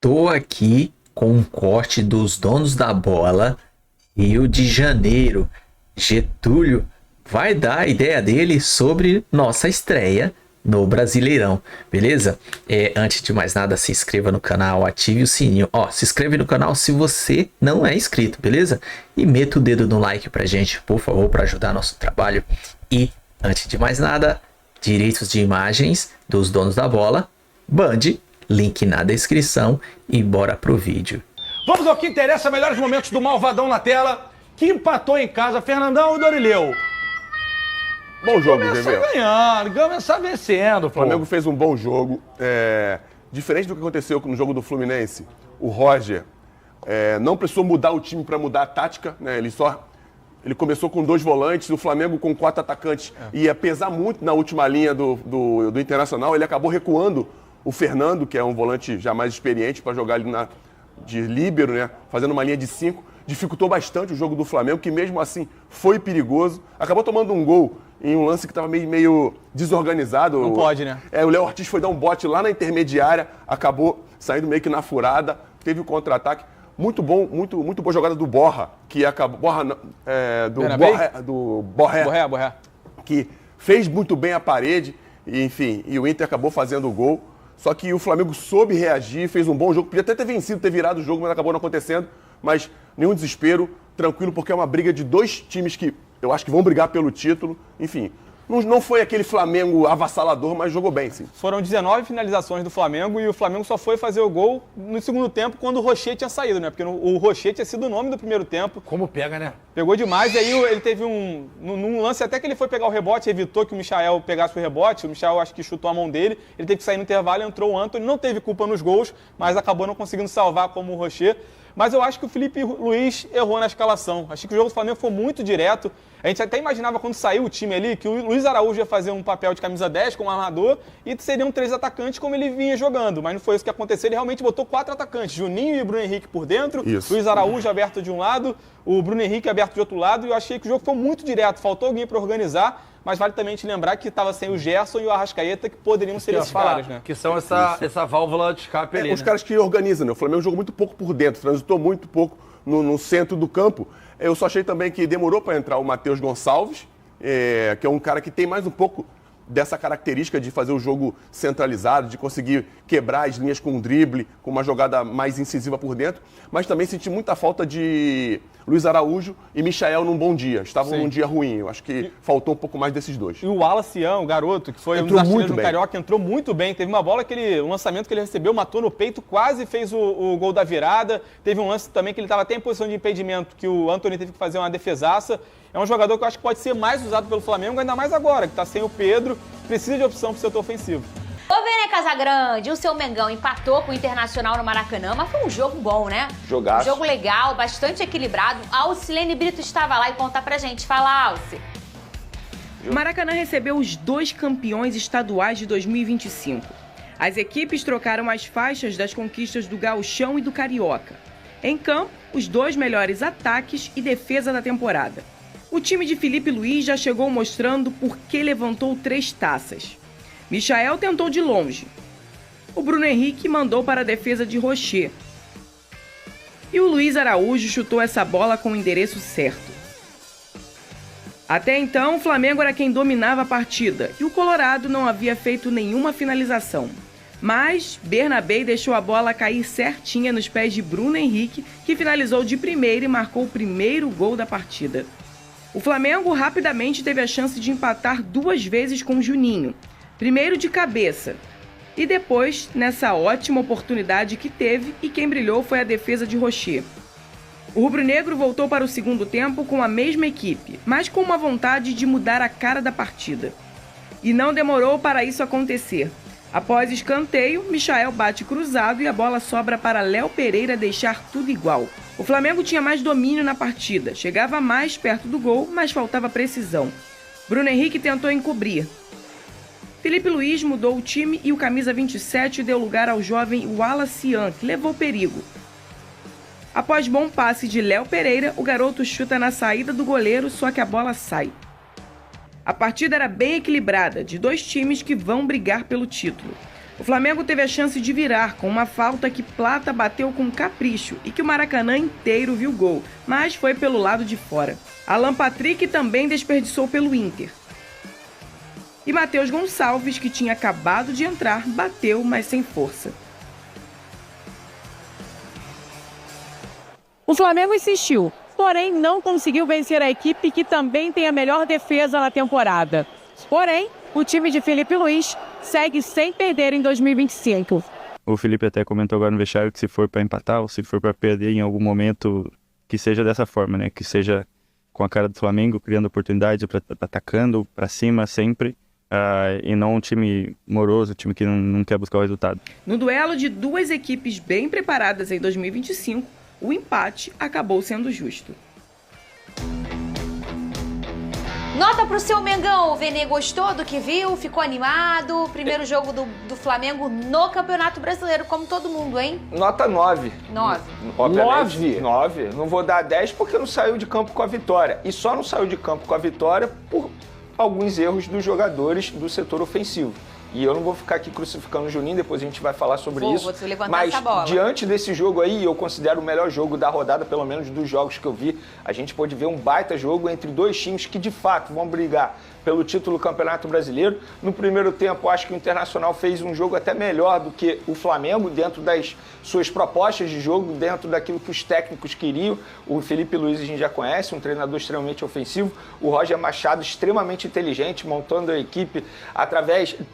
Tô aqui com um corte dos donos da bola, Rio de Janeiro. Getúlio vai dar a ideia dele sobre nossa estreia no Brasileirão, beleza? Antes de mais nada, se inscreva no canal, ative o sininho. Se inscreve no canal se você não é inscrito, beleza? E meta o dedo no like pra gente, por favor, para ajudar nosso trabalho. E, antes de mais nada, direitos de imagens dos donos da bola, Band, link na descrição e bora pro vídeo. Vamos ao que interessa, melhores momentos do Malvadão na tela, que empatou em casa, Fernandão e Dorileu. Bom jogo, Começar ganhando, começar vencendo. O Flamengo fez um bom jogo. Diferente do que aconteceu no jogo do Fluminense, o Roger não precisou mudar o time para mudar a tática, né? Ele começou com 2 volantes, o Flamengo com 4 atacantes. Ia pesar muito na última linha do Internacional. Ele acabou recuando o Fernando, que é um volante já mais experiente, para jogar ali de líbero, né? Fazendo uma linha de 5. Dificultou bastante o jogo do Flamengo, que mesmo assim foi perigoso. Acabou tomando um gol em um lance que estava meio desorganizado. Não pode, né? O Léo Ortiz foi dar um bote lá na intermediária, acabou saindo meio que na furada, teve o contra-ataque. Muito boa jogada do Borja, que acabou. Do Borré, que fez muito bem a parede, e o Inter acabou fazendo o gol. Só que o Flamengo soube reagir, fez um bom jogo. Podia até ter vencido, ter virado o jogo, mas acabou não acontecendo. Mas nenhum desespero, tranquilo, porque é uma briga de 2 times que eu acho que vão brigar pelo título. Enfim, não foi aquele Flamengo avassalador, mas jogou bem, sim. Foram 19 finalizações do Flamengo e o Flamengo só foi fazer o gol no segundo tempo quando o Rocher tinha saído, né? Porque o Rocher tinha sido o nome do primeiro tempo. Como pega, né? Pegou demais e aí ele teve num lance até que ele foi pegar o rebote, evitou que o Michael pegasse o rebote. O Michael acho que chutou a mão dele, ele teve que sair no intervalo, entrou o Antony, não teve culpa nos gols, mas acabou não conseguindo salvar como o Rocher. Mas eu acho que o Felipe Luiz errou na escalação. Achei que o jogo do Flamengo foi muito direto. A gente até imaginava quando saiu o time ali que o Luiz Araújo ia fazer um papel de camisa 10 como armador e seriam 3 atacantes como ele vinha jogando. Mas não foi isso que aconteceu. Ele realmente botou 4 atacantes. Juninho e Bruno Henrique por dentro. Isso. Luiz Araújo aberto de um lado, o Bruno Henrique aberto de outro lado. E eu achei que o jogo foi muito direto. Faltou alguém para organizar. Mas vale também te lembrar que estava sem o Gerson e o Arrascaeta, que poderiam ser esses caras, né? Que são essa válvula de escape ali, Os caras que organizam, né? O Flamengo jogou muito pouco por dentro, transitou muito pouco no centro do campo. Eu só achei também que demorou para entrar o Matheus Gonçalves, que é um cara que tem mais um pouco dessa característica de fazer o jogo centralizado, de conseguir quebrar as linhas com um drible, com uma jogada mais incisiva por dentro. Mas também senti muita falta de Luiz Araújo e Michael num bom dia. Estavam num dia ruim. Eu acho que faltou um pouco mais desses dois. E o Wallace Ian, o garoto, que foi um dos artilheiros do Carioca, entrou muito bem. Teve uma bola um lançamento que ele recebeu, matou no peito, quase fez o gol da virada. Teve um lance também que ele estava até em posição de impedimento, que o Antony teve que fazer uma defesaça. É um jogador que eu acho que pode ser mais usado pelo Flamengo, ainda mais agora, que está sem o Pedro, precisa de opção para o setor ofensivo. Ô, Vene Casagrande, o seu Mengão empatou com o Internacional no Maracanã, mas foi um jogo bom, né? Jogaço. Um jogo legal, bastante equilibrado. A Alcilene Brito estava lá e conta pra gente. Fala, Alci. O Maracanã recebeu os 2 campeões estaduais de 2025. As equipes trocaram as faixas das conquistas do Gauchão e do Carioca. Em campo, os 2 melhores ataques e defesa da temporada. O time de Felipe Luiz já chegou mostrando por que levantou 3 taças. Michael tentou de longe. O Bruno Henrique mandou para a defesa de Rocher. E o Luiz Araújo chutou essa bola com o endereço certo. Até então, o Flamengo era quem dominava a partida e o Colorado não havia feito nenhuma finalização. Mas Bernabé deixou a bola cair certinha nos pés de Bruno Henrique, que finalizou de primeira e marcou o primeiro gol da partida. O Flamengo rapidamente teve a chance de empatar 2 vezes com Juninho. Primeiro de cabeça, e depois nessa ótima oportunidade que teve, e quem brilhou foi a defesa de Rocher. O rubro-negro voltou para o segundo tempo com a mesma equipe, mas com uma vontade de mudar a cara da partida. E não demorou para isso acontecer. Após escanteio, Michael bate cruzado e a bola sobra para Léo Pereira deixar tudo igual. O Flamengo tinha mais domínio na partida, chegava mais perto do gol, mas faltava precisão. Bruno Henrique tentou encobrir. Felipe Luiz mudou o time e o camisa 27 deu lugar ao jovem Wallace Ian, que levou perigo. Após bom passe de Léo Pereira, o garoto chuta na saída do goleiro, só que a bola sai. A partida era bem equilibrada, de 2 times que vão brigar pelo título. O Flamengo teve a chance de virar com uma falta que Plata bateu com capricho e que o Maracanã inteiro viu gol, mas foi pelo lado de fora. Alan Patrick também desperdiçou pelo Inter. E Matheus Gonçalves, que tinha acabado de entrar, bateu, mas sem força. O Flamengo insistiu, porém não conseguiu vencer a equipe que também tem a melhor defesa na temporada. Porém, o time de Felipe Luiz segue sem perder em 2025. O Felipe até comentou agora no vestiário que se for para empatar ou se for para perder em algum momento, que seja dessa forma, né? Que seja com a cara do Flamengo, criando oportunidades, atacando para cima sempre. E não um time moroso, um time que não quer buscar o resultado. No duelo de duas equipes bem preparadas em 2025, o empate acabou sendo justo. Nota pro seu Mengão. O Vene gostou do que viu? Ficou animado? Primeiro jogo do Flamengo no Campeonato Brasileiro, como todo mundo, hein? Nota 9. 9. Obviamente, 9. Não vou dar 10 porque não saiu de campo com a vitória. E só não saiu de campo com a vitória por alguns erros dos jogadores do setor ofensivo. E eu não vou ficar aqui crucificando o Juninho, depois a gente vai falar sobre isso. Vou levantar mas essa bola. Diante desse jogo aí, eu considero o melhor jogo da rodada, pelo menos dos jogos que eu vi. A gente pôde ver um baita jogo entre dois times que de fato vão brigar pelo título do Campeonato Brasileiro. No primeiro tempo, acho que o Internacional fez um jogo até melhor do que o Flamengo, dentro das suas propostas de jogo, dentro daquilo que os técnicos queriam. O Felipe Luiz a gente já conhece, um treinador extremamente ofensivo. O Roger Machado, extremamente inteligente, montando a equipe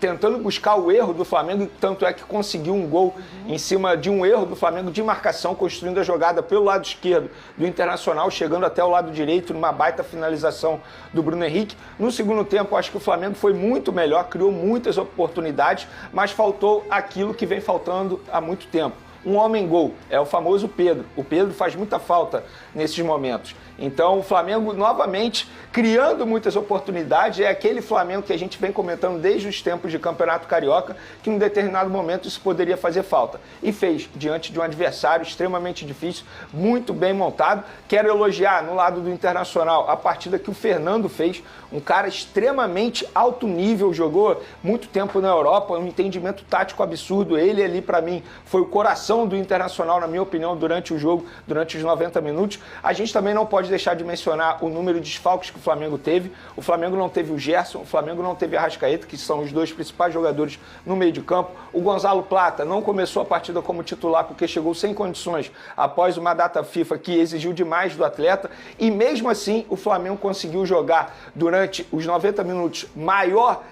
tentando buscar o erro do Flamengo, tanto é que conseguiu um gol em cima de um erro do Flamengo de marcação, construindo a jogada pelo lado esquerdo do Internacional, chegando até o lado direito, numa baita finalização do Bruno Henrique. No segundo tempo, acho que o Flamengo foi muito melhor, criou muitas oportunidades, mas faltou aquilo que vem faltando há muito tempo. Um homem-gol, é o famoso Pedro. O Pedro faz muita falta nesses momentos. Então, o Flamengo, novamente, criando muitas oportunidades, é aquele Flamengo que a gente vem comentando desde os tempos de Campeonato Carioca, que em determinado momento isso poderia fazer falta. E fez, diante de um adversário extremamente difícil, muito bem montado. Quero elogiar, no lado do Internacional, a partida que o Fernando fez, um cara extremamente alto nível, jogou muito tempo na Europa, um entendimento tático absurdo. Ele ali, para mim, foi o coração do Internacional, na minha opinião, durante o jogo, durante os 90 minutos. A gente também não pode deixar de mencionar o número de desfalques que o Flamengo teve. O Flamengo não teve o Gerson, o Flamengo não teve a Arrascaeta, que são os dois principais jogadores no meio de campo. O Gonzalo Plata não começou a partida como titular porque chegou sem condições após uma data FIFA que exigiu demais do atleta. E mesmo assim, o Flamengo conseguiu jogar durante os 90 minutos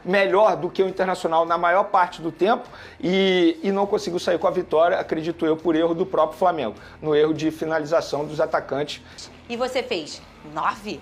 melhor do que o Internacional na maior parte do tempo e não conseguiu sair com a vitória, acredito eu, por erro do próprio Flamengo, no erro de finalização dos atacantes. E você fez 9?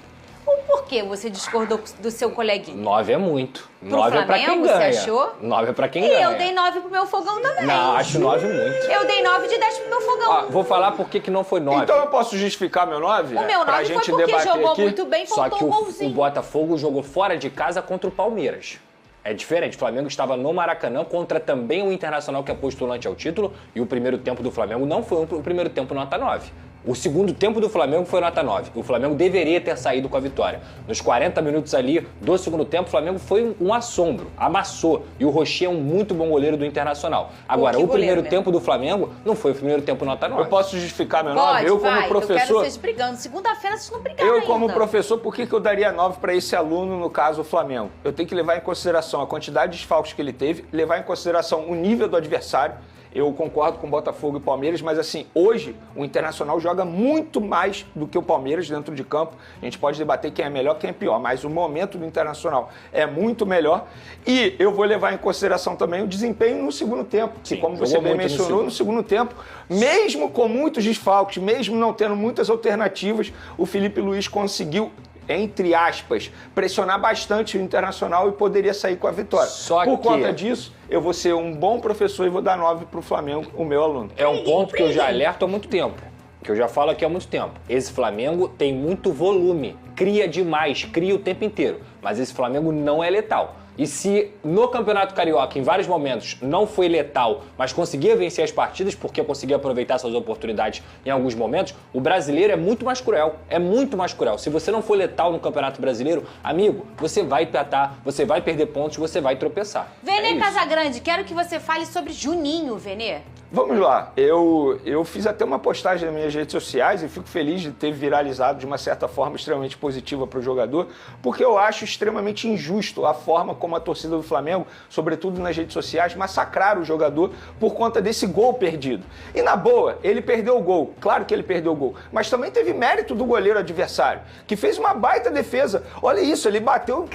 Por que você discordou do seu coleguinha? 9 é muito. Pro 9 é pra quem Flamengo, ganha. você achou? 9 é pra quem E ganha. eu dei 9 pro meu fogão também. Não, acho 9 muito. Eu dei 9 de 10 pro meu fogão. Ó, vou falar por que não foi 9. Então eu posso justificar meu 9? O meu 9 foi porque jogou aqui. muito bem, Só faltou que um o golzinho. Botafogo jogou fora de casa contra o Palmeiras. É diferente, o Flamengo estava no Maracanã contra também o Internacional, que é postulante ao título, e o primeiro tempo do Flamengo não foi o primeiro tempo nota 9. O segundo tempo do Flamengo foi nota 9. O Flamengo deveria ter saído com a vitória. Nos 40 minutos ali do segundo tempo, o Flamengo foi um assombro, amassou. E o Rocher é um muito bom goleiro do Internacional. Agora, o primeiro tempo do Flamengo não foi o primeiro tempo nota 9. Eu posso justificar meu 9? Eu como professor... Eu quero vocês brigando. Segunda-feira vocês não brigaram Eu ainda. como professor, por que eu daria 9 para esse aluno, no caso o Flamengo? Eu tenho que levar em consideração a quantidade de desfalques que ele teve, levar em consideração o nível do adversário. Eu concordo com Botafogo e Palmeiras, mas assim, hoje o Internacional joga muito mais do que o Palmeiras dentro de campo. A gente pode debater quem é melhor, quem é pior, mas o momento do Internacional é muito melhor. E eu vou levar em consideração também o desempenho no segundo tempo, que como você bem mencionou, no segundo tempo, mesmo com muitos desfalques, mesmo não tendo muitas alternativas, o Felipe Luiz conseguiu, entre aspas, pressionar bastante o Internacional e poderia sair com a vitória. Por conta disso, eu vou ser um bom professor e vou dar 9 para o Flamengo, o meu aluno. É um ponto que eu já alerto há muito tempo, que eu já falo aqui há muito tempo. Esse Flamengo tem muito volume, cria demais, cria o tempo inteiro, mas esse Flamengo não é letal. E se no Campeonato Carioca, em vários momentos, não foi letal, mas conseguia vencer as partidas porque conseguia aproveitar suas oportunidades em alguns momentos, o brasileiro é muito mais cruel. É muito mais cruel. Se você não for letal no Campeonato Brasileiro, amigo, você vai empatar, você vai perder pontos, você vai tropeçar. Vene Casagrande, quero que você fale sobre Juninho, Vene. Vamos lá, eu fiz até uma postagem nas minhas redes sociais e fico feliz de ter viralizado de uma certa forma extremamente positiva para o jogador, porque eu acho extremamente injusto a forma como a torcida do Flamengo, sobretudo nas redes sociais, massacraram o jogador por conta desse gol perdido. E na boa, ele perdeu o gol, claro que ele perdeu o gol, mas também teve mérito do goleiro adversário, que fez uma baita defesa. Olha isso, ele bateu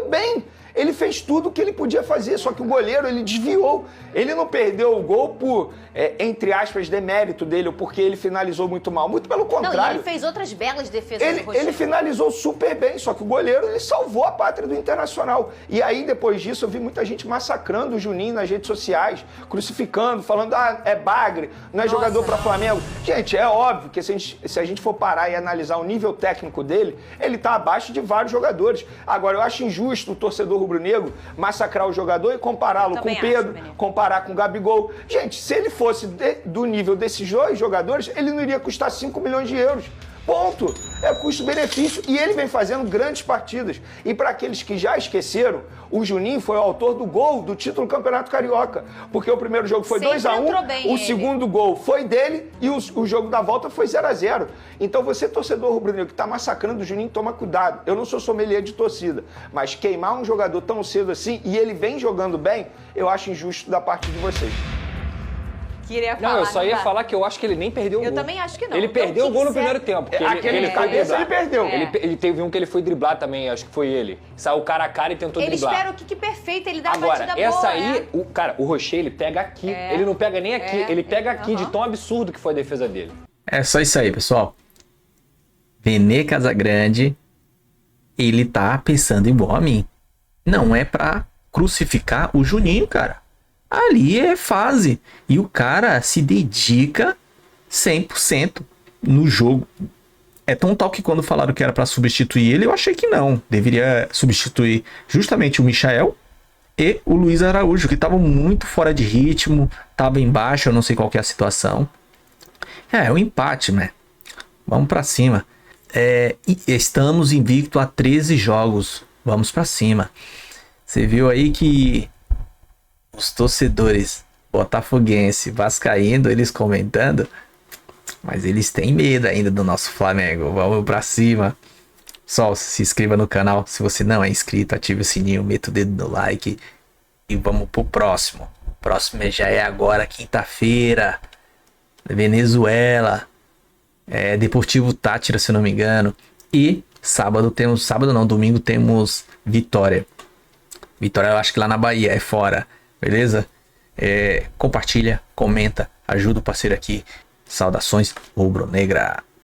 bem. Ele fez tudo o que ele podia fazer, só que o goleiro, ele desviou. Ele não perdeu o gol por, entre aspas, demérito dele, ou porque ele finalizou muito mal. Muito pelo contrário. Não, e ele fez outras belas defesas. Ele finalizou super bem, só que o goleiro, ele salvou a pátria do Internacional. E aí, depois disso, eu vi muita gente massacrando o Juninho nas redes sociais, crucificando, falando, é bagre, não é jogador para Flamengo. Gente, é óbvio que se a gente for parar e analisar o nível técnico dele, ele tá abaixo de vários jogadores. Agora, eu acho injusto o torcedor rubro-negro massacrar o jogador e compará-lo com o Pedro, comparar com o Gabigol. Gente, se ele fosse do nível desses dois jogadores, ele não iria custar 5 milhões de euros. Ponto. É custo-benefício. E ele vem fazendo grandes partidas. E para aqueles que já esqueceram, o Juninho foi o autor do gol do título do Campeonato Carioca. Porque o primeiro jogo foi 2-1, o segundo gol foi dele e o jogo da volta foi 0-0. Então você, torcedor rubro-negro, que está massacrando o Juninho, toma cuidado. Eu não sou sommelier de torcida, mas queimar um jogador tão cedo assim e ele vem jogando bem, eu acho injusto da parte de vocês. Não, eu só ia falar que eu acho que ele nem perdeu o gol. Eu também acho que não. Ele perdeu o gol no primeiro tempo. Aquele de cabeça ele perdeu. Ele teve um que ele foi driblar também, acho que foi ele. Saiu cara a cara e tentou driblar. Ele espera o kick perfeito, ele dá a batida boa. Agora, essa aí, o Rocher, ele pega aqui. Ele não pega nem aqui, ele pega aqui, de tão absurdo que foi a defesa dele. É só isso aí, pessoal. Vene Casagrande, ele tá pensando igual a mim. Não é pra crucificar o Juninho, cara. Ali é fase. E o cara se dedica 100% no jogo. É tão tal que quando falaram que era pra substituir ele, eu achei que não. Deveria substituir justamente o Michael e o Luiz Araújo, que estavam muito fora de ritmo, tava embaixo, eu não sei qual que é a situação. É um empate, né? Vamos pra cima. Estamos invicto a 13 jogos. Vamos pra cima. Você viu aí que os torcedores botafoguense, vascaíno, eles comentando, mas eles têm medo ainda do nosso Flamengo. Vamos pra cima. Só se inscreva no canal se você não é inscrito, ative o sininho, meta o dedo no like e vamos pro próximo. O próximo já é agora, quinta-feira, Venezuela, Deportivo Táchira, se não me engano, e domingo temos Vitória. Vitória, eu acho que lá na Bahia, é fora. Beleza? Compartilha, comenta, ajuda o parceiro aqui. Saudações rubro-negra.